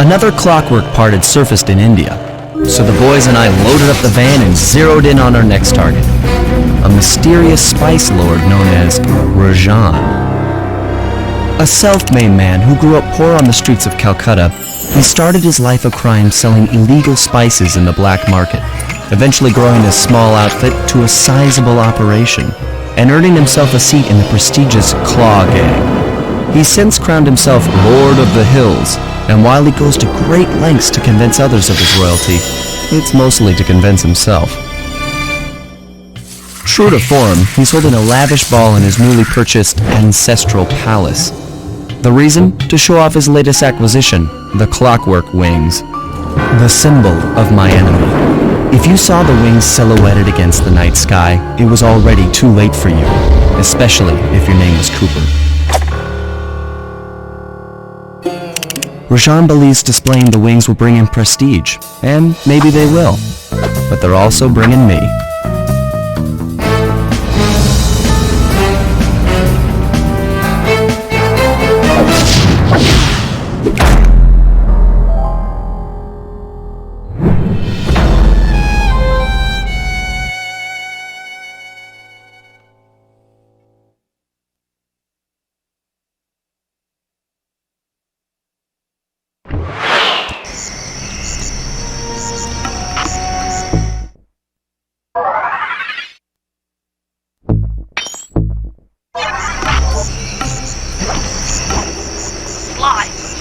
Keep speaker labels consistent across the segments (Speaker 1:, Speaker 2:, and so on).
Speaker 1: Another clockwork part had surfaced in India, so the boys and I loaded up the van and zeroed in on our next target, a mysterious spice lord known as Rajan. A self-made man who grew up poor on the streets of Calcutta, he started his life of crime selling illegal spices in the black market, eventually growing his small outfit to a sizable operation, and earning himself a seat in the prestigious Claw Gang. He's since crowned himself Lord of the Hills, and while he goes to great lengths to convince others of his royalty, it's mostly to convince himself. True to form, he's holding a lavish ball in his newly purchased ancestral palace. The reason? To show off his latest acquisition, the clockwork wings, the symbol of my enemy. If you saw the wings silhouetted against the night sky, it was already too late for you, especially if your name was Cooper. Rajan believes displaying the wings will bring him prestige, and maybe they will, but they're also bringing me.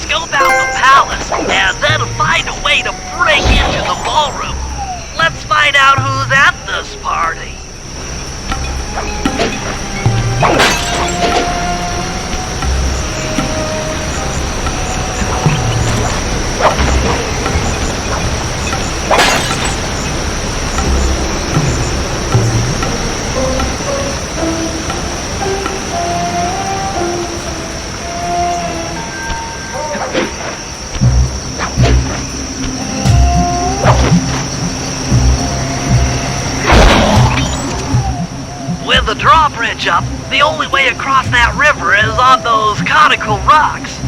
Speaker 2: Scope out the palace, and then find a way to break into the ballroom. Let's find out who's at this party. With the drawbridge up, the only way across that river is on those conical rocks.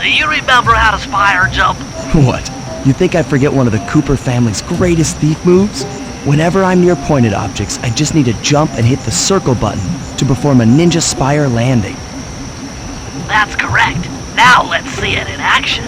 Speaker 2: Do you remember how to spire jump?
Speaker 1: What? You think I forget one of the Cooper family's greatest thief moves? Whenever I'm near pointed objects, I just need to jump and hit the circle button to perform a ninja spire landing.
Speaker 2: That's correct. Now let's see it in action.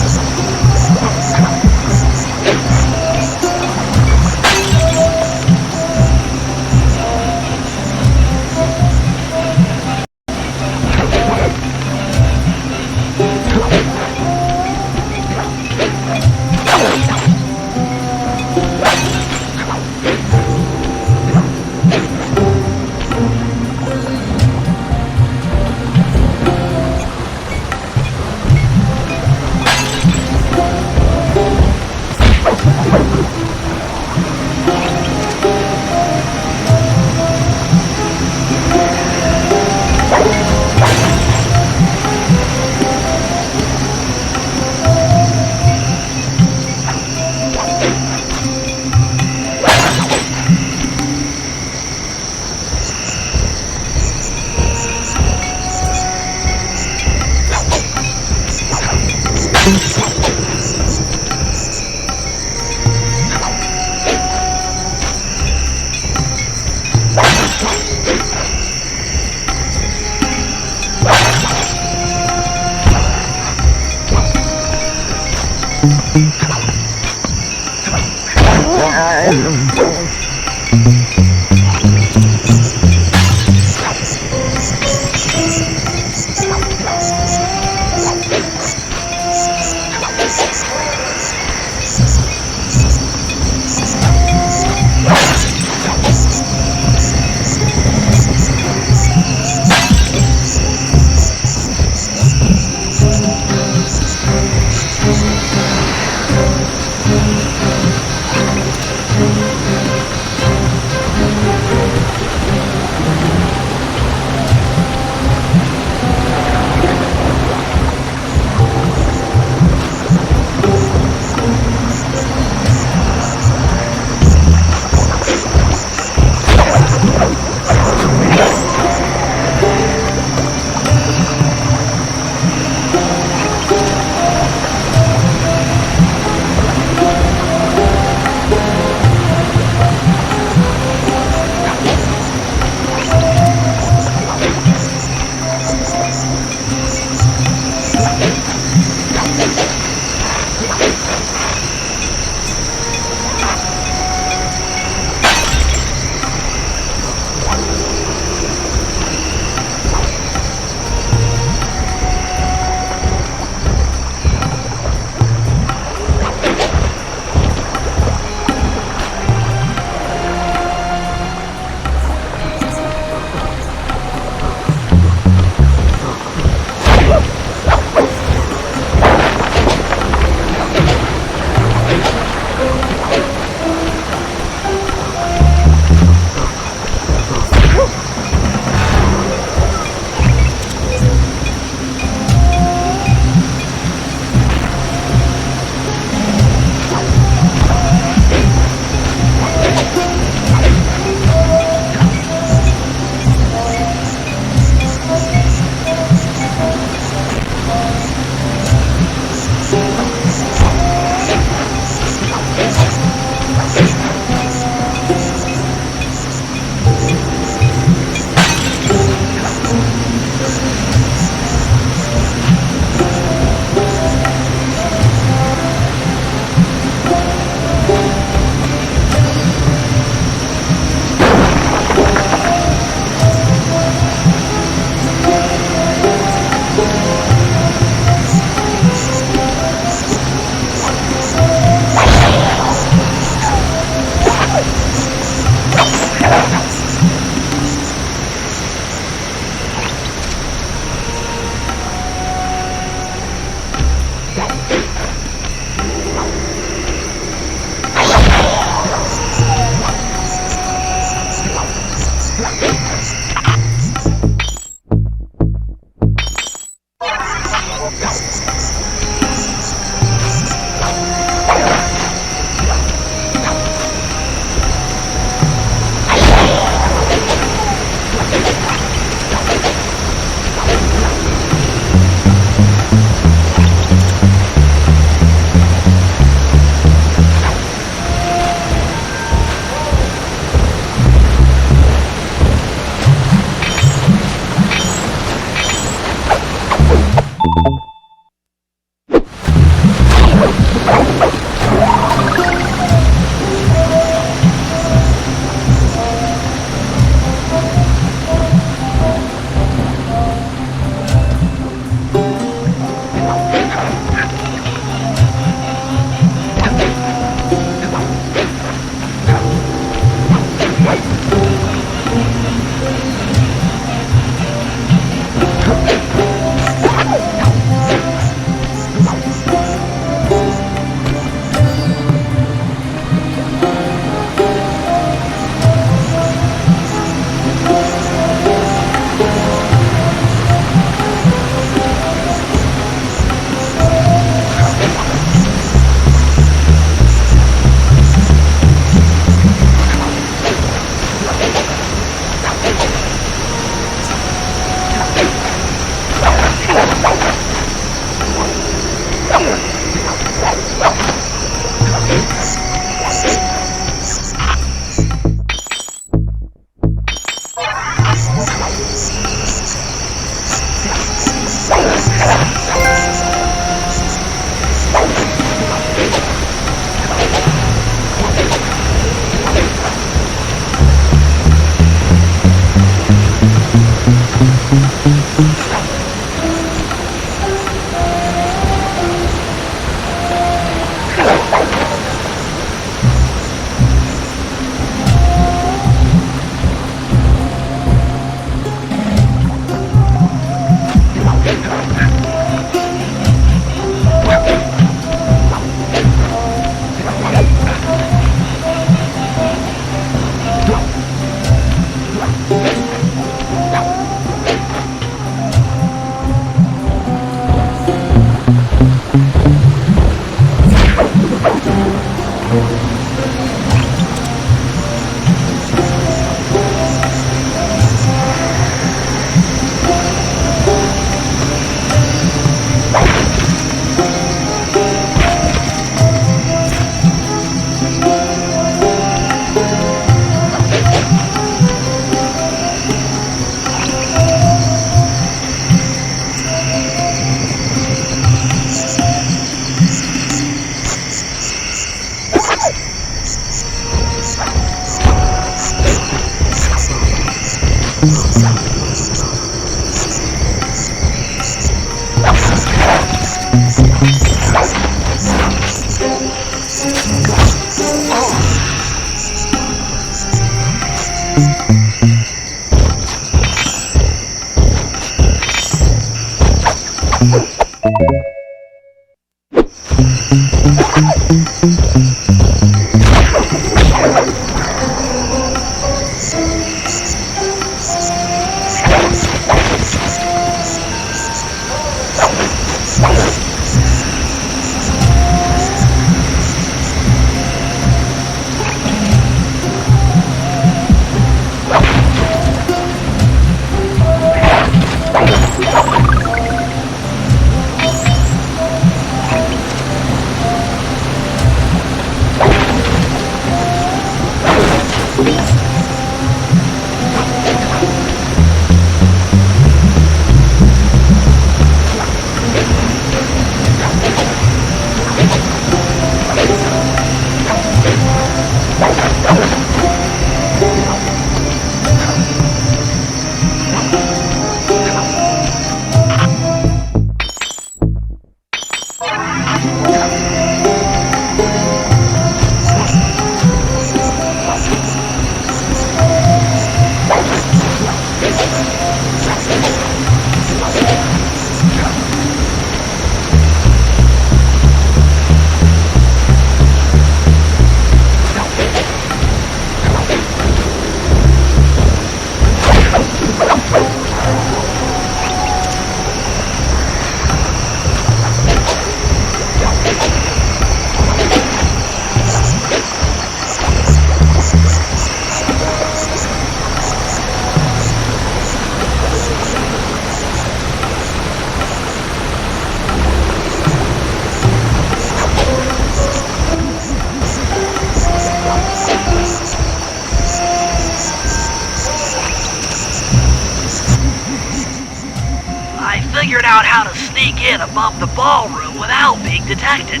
Speaker 2: Figured out how to sneak in above the ballroom without being detected.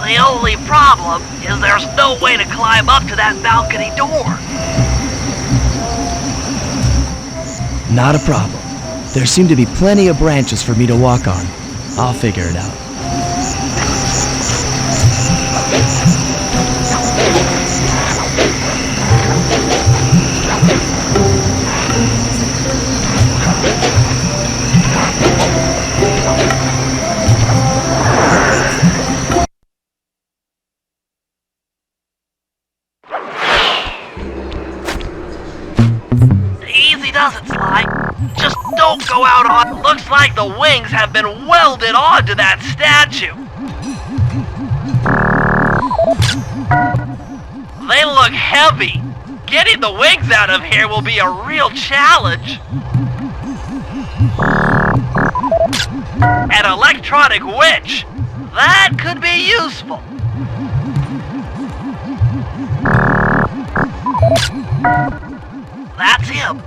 Speaker 2: The only problem is there's no way to climb up to that balcony door.
Speaker 1: Not a problem. There seem to be plenty of branches for me to walk on. I'll figure it out.
Speaker 2: Easy does it, Sly. Just don't go out on... Looks like the wings have been welded onto that statue. They look heavy. Getting the wings out of here will be a real challenge. An electronic witch. That could be useful. That's him.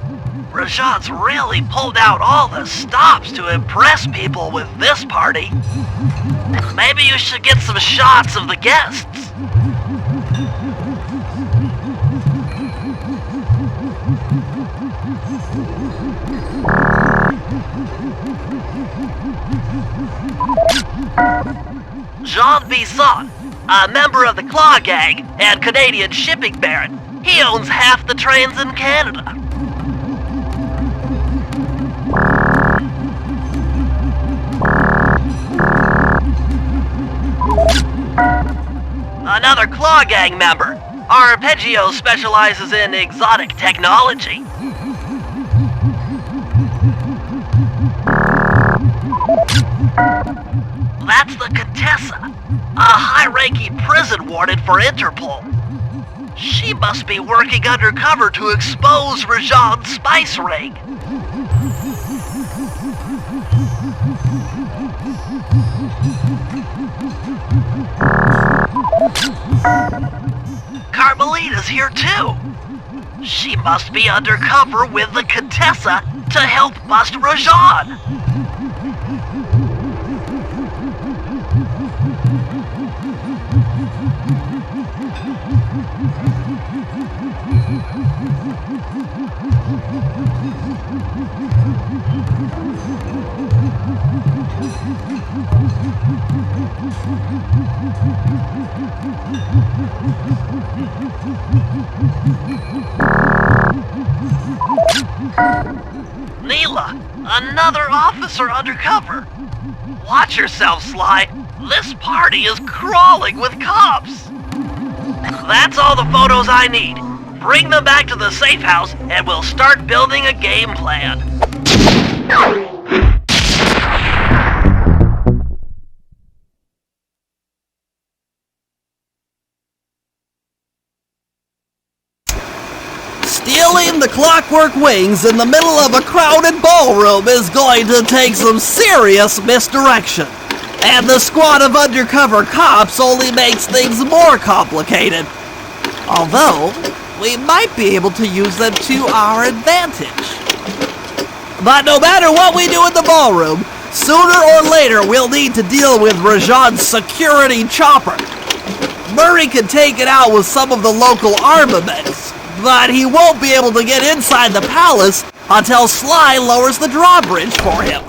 Speaker 2: Rajan's really pulled out all the stops to impress people with this party. Maybe you should get some shots of the guests. Jean Bisson, a member of the Claw Gang and Canadian shipping baron. He owns half the trains in Canada. Another Claw Gang member. Arpeggio specializes in exotic technology. That's the Contessa, a high-ranking prison warden for Interpol. She must be working undercover to expose Rajan's spice ring. Carmelita's here too. She must be undercover with the Contessa to help bust Rajan. Neela, another officer undercover. Watch yourself, Sly. This party is crawling with cops. That's all the photos I need. Bring them back to the safe house and we'll start building a game plan.
Speaker 3: Stealing the clockwork wings in the middle of a crowded ballroom is going to take some serious misdirection. And the squad of undercover cops only makes things more complicated. Although, we might be able to use them to our advantage. But no matter what we do in the ballroom, sooner or later we'll need to deal with Rajan's security chopper. Murray can take it out with some of the local armaments, but he won't be able to get inside the palace until Sly lowers the drawbridge for him.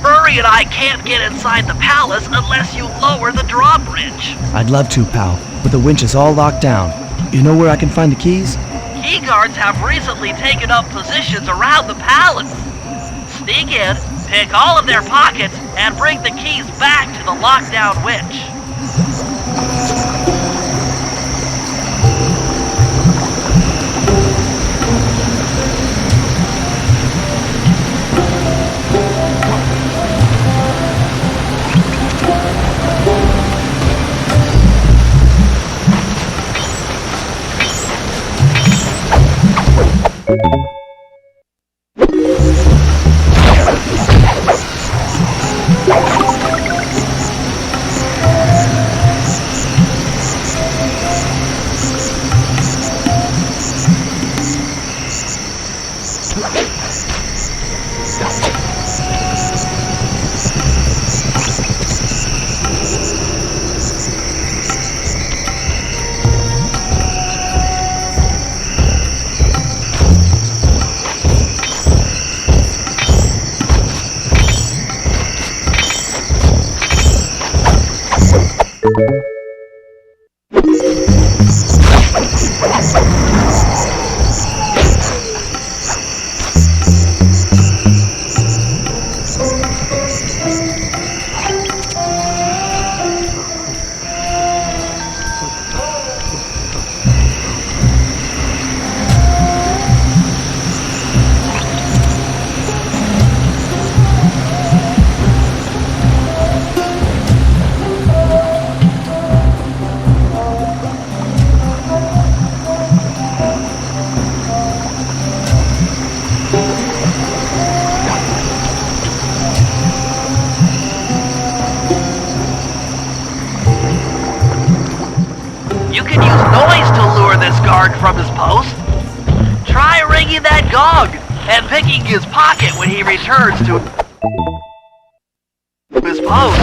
Speaker 2: Murray and I can't get inside the palace unless you lower the drawbridge.
Speaker 1: I'd love to, pal, but the winch is all locked down. You know where I can find the keys?
Speaker 2: Key guards have recently taken up positions around the palace. Sneak in, pick all of their pockets, and bring the keys back to the lockdown winch. From his post. Try ringing that gong and picking his pocket when he returns to his post.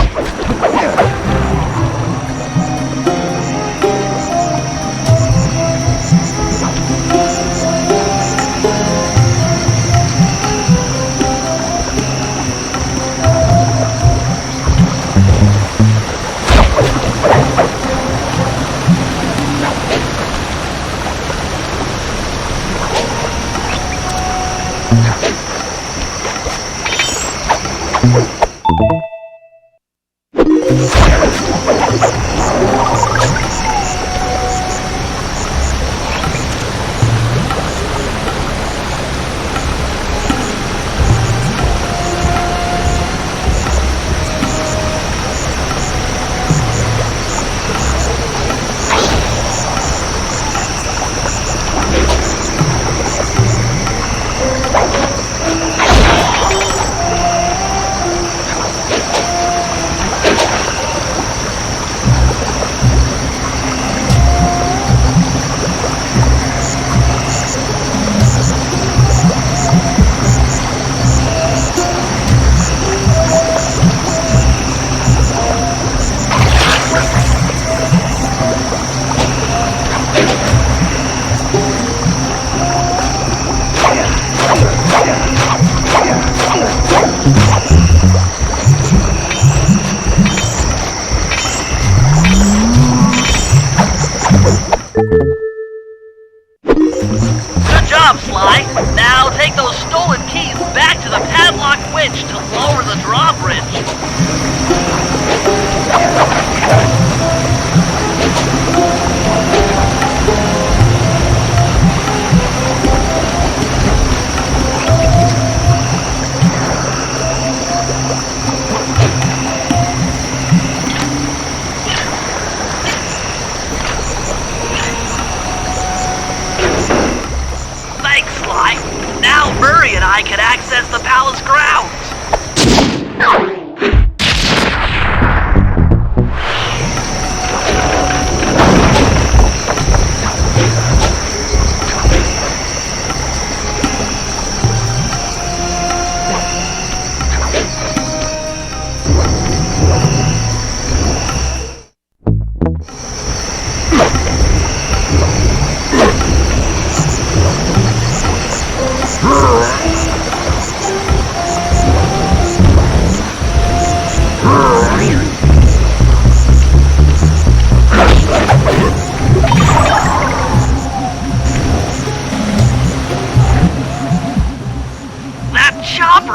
Speaker 2: I could access the palace grounds.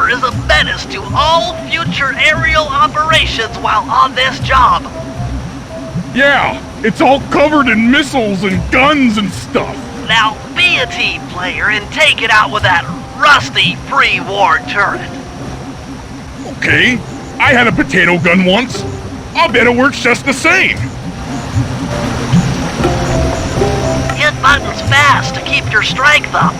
Speaker 2: Is a menace to all future aerial operations while on this job.
Speaker 4: Yeah, it's all covered in missiles and guns and stuff.
Speaker 2: Now be a team player and take it out with that rusty pre-war turret.
Speaker 4: Okay, I had a potato gun once. I'll bet it works just the same.
Speaker 2: Hit buttons fast to keep your strength up.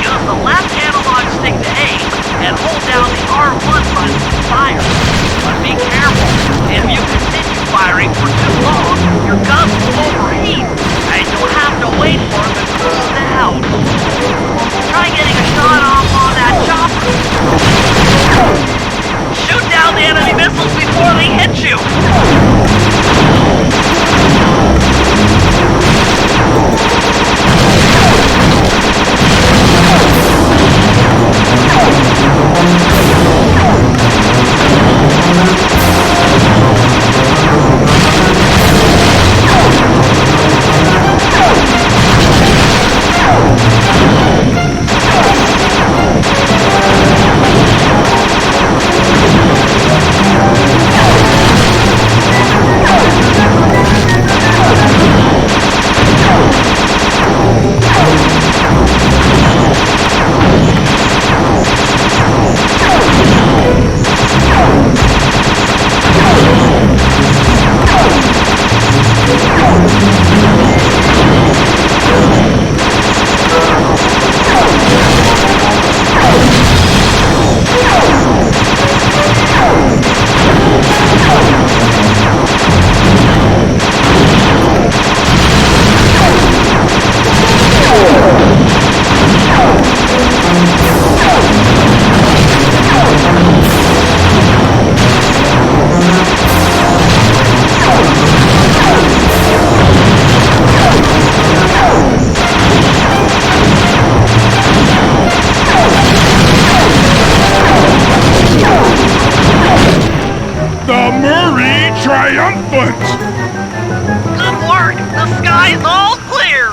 Speaker 2: Use the left analog stick to aim and hold down the R1 button to fire. But be careful. If you continue firing for too long, your guns will overheat, and you'll have to wait for them to cool down. Try getting a shot off on that chopper. Shoot down the enemy missiles before they hit you!
Speaker 4: Triumphant!
Speaker 2: Good work! The sky's all clear!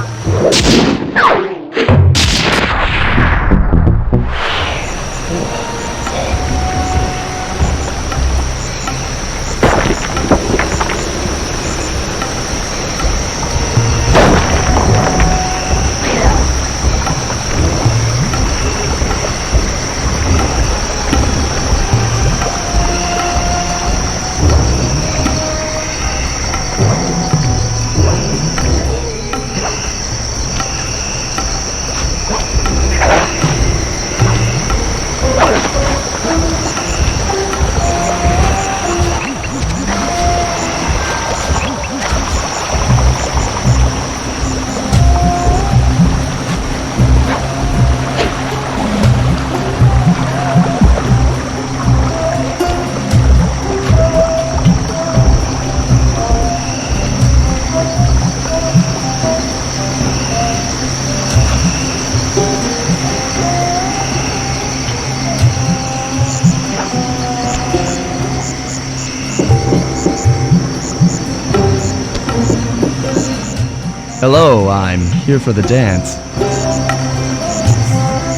Speaker 1: Hello, I'm here for the dance.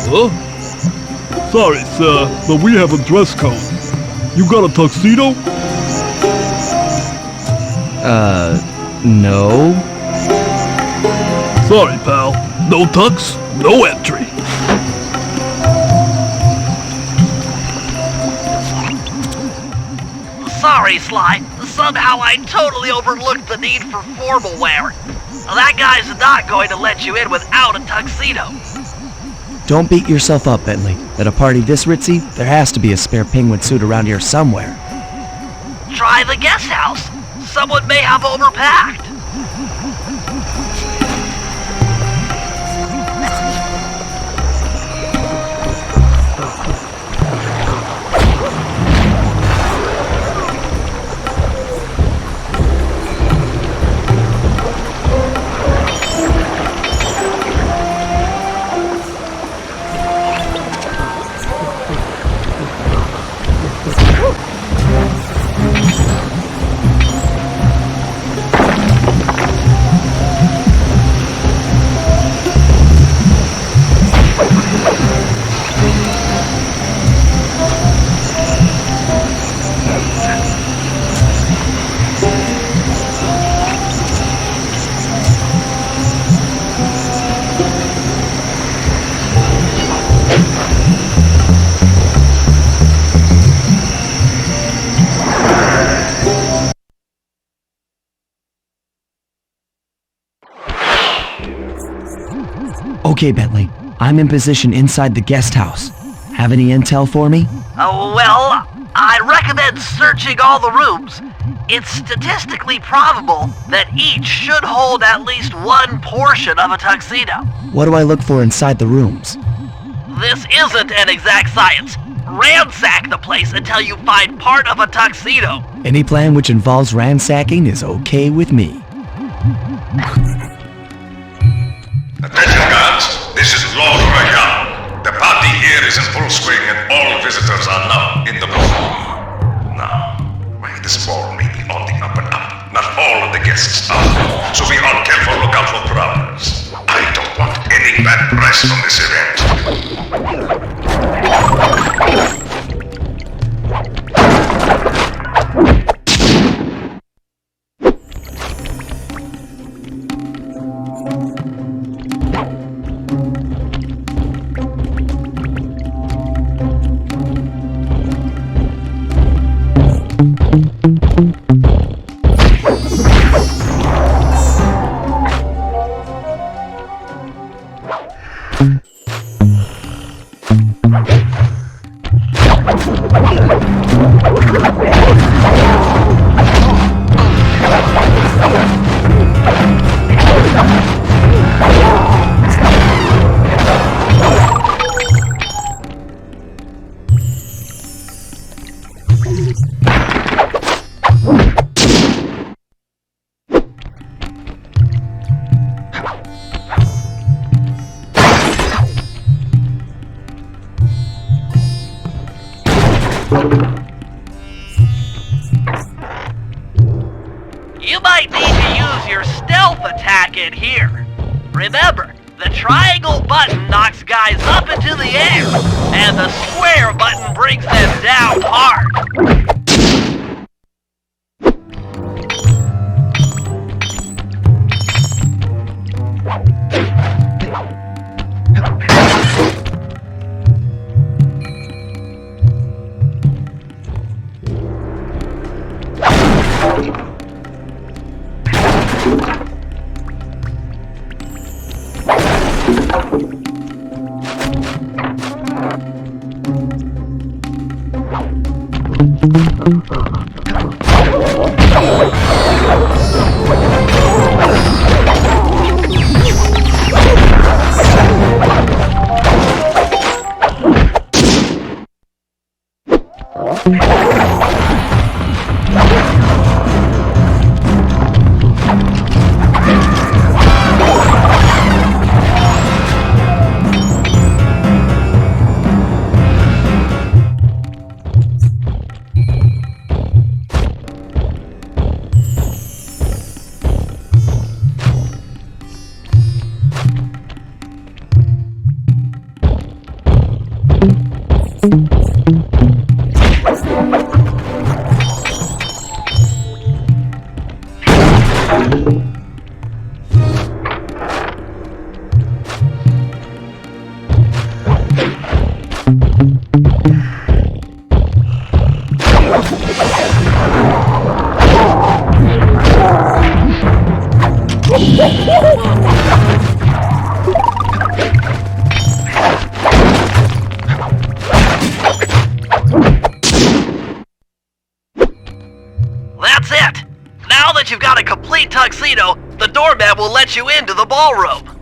Speaker 5: Huh? Sorry, sir, but we have a dress code. You got a tuxedo?
Speaker 1: No.
Speaker 5: Sorry, pal. No tux, no entry.
Speaker 2: Sorry, Sly. Somehow I totally overlooked the need for formal wear. That guy's not going to let you in without a tuxedo.
Speaker 1: Don't beat yourself up, Bentley. At a party this ritzy, there has to be a spare penguin suit around here somewhere.
Speaker 2: Try the guest house. Someone may have overpacked.
Speaker 1: Okay, Bentley. I'm in position inside the guest house. Have any intel for me?
Speaker 2: Well, I'd recommend searching all the rooms. It's statistically probable that each should hold at least one portion of a tuxedo.
Speaker 1: What do I look for inside the rooms?
Speaker 2: This isn't an exact science. Ransack the place until you find part of a tuxedo.
Speaker 1: Any plan which involves ransacking is okay with me.
Speaker 6: Attention guards, this is Lord Rajan. The party here is in full swing and all visitors are now in the ballroom. Now, this ball may be on the up and up. Not all of the guests are, so be on careful lookout for prowlers. I don't want any bad press from this event.
Speaker 2: You might need to use your stealth attack in here. Remember, the triangle button knocks guys up into the air, and the square button brings them down hard. tuxedo, the doorman will let you into the ballroom.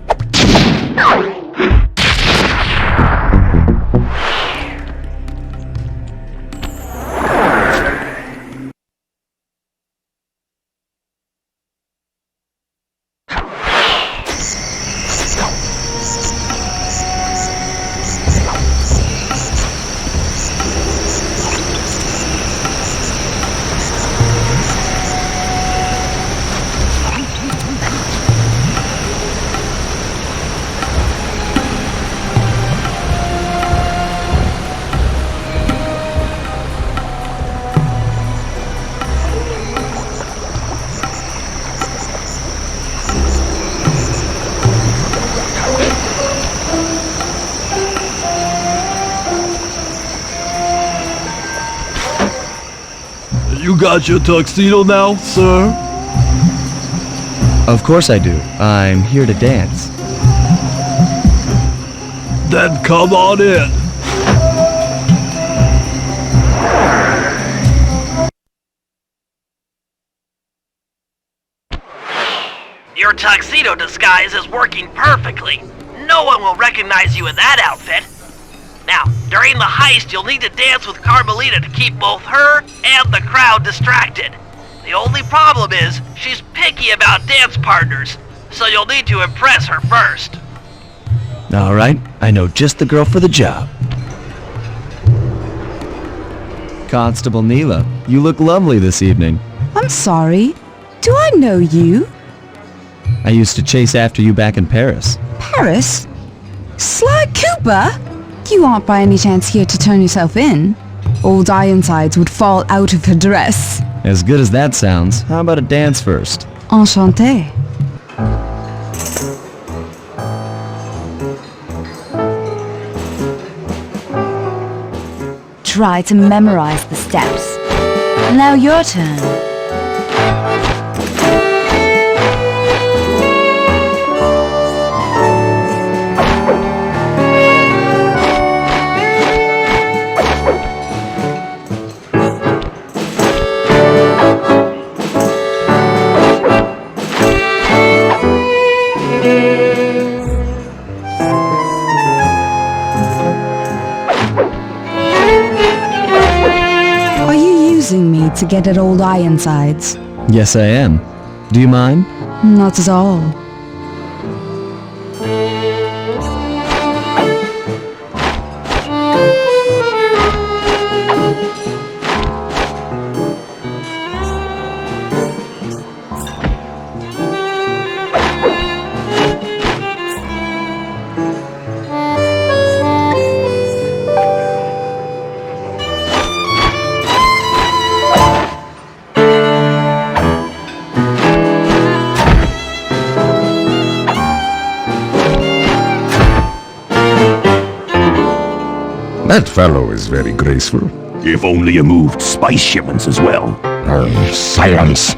Speaker 5: You got your tuxedo now, sir?
Speaker 1: Of course I do. I'm here to dance.
Speaker 5: Then come on in.
Speaker 2: Your tuxedo disguise is working perfectly. No one will recognize you in that outfit. Now, during the heist, you'll need to dance with Carmelita to keep both her and the crowd distracted. The only problem is, she's picky about dance partners, so you'll need to impress her first.
Speaker 1: All right, I know just the girl for the job. Constable Neela, you look lovely this evening.
Speaker 7: I'm sorry. Do I know you?
Speaker 1: I used to chase after you back in Paris.
Speaker 7: Paris? Sly Cooper? You aren't by any chance here to turn yourself in? Old Ironsides would fall out of her dress.
Speaker 1: As good as that sounds, how about a dance first?
Speaker 7: Enchanté. Try to memorize the steps. Now your turn. Me to get at old Ironsides.
Speaker 1: Yes, I am. Do you mind?
Speaker 7: Not at all.
Speaker 6: That fellow is very graceful.
Speaker 8: If only you moved spice shipments as well.
Speaker 6: Silence.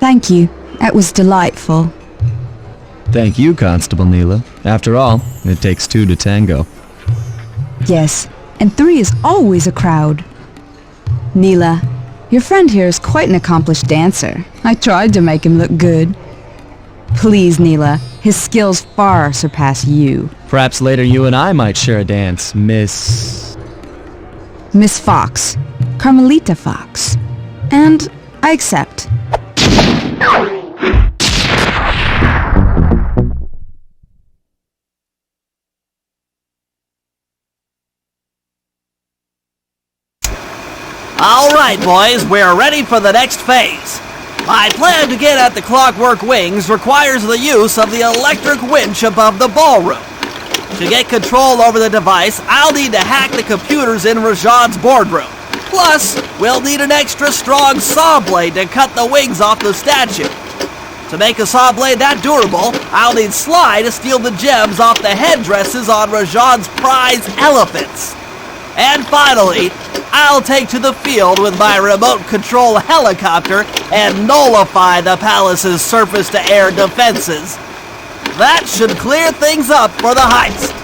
Speaker 7: Thank you. That was delightful.
Speaker 1: Thank you, Constable Neela. After all, it takes two to tango.
Speaker 7: Yes, and three is always a crowd. Neela, your friend here is quite an accomplished dancer. I tried to make him look good. Please, Neela, his skills far surpass you.
Speaker 1: Perhaps later you and I might share a dance, Miss
Speaker 7: Fox. Carmelita Fox. And I accept.
Speaker 3: Alright, boys, we're ready for the next phase. My plan to get at the Clockwork Wings requires the use of the electric winch above the ballroom. To get control over the device, I'll need to hack the computers in Rajan's boardroom. Plus, we'll need an extra strong saw blade to cut the wings off the statue. To make a saw blade that durable, I'll need Sly to steal the gems off the headdresses on Rajan's prize elephants. And finally, I'll take to the field with my remote control helicopter and nullify the palace's surface-to-air defenses. That should clear things up for the heist.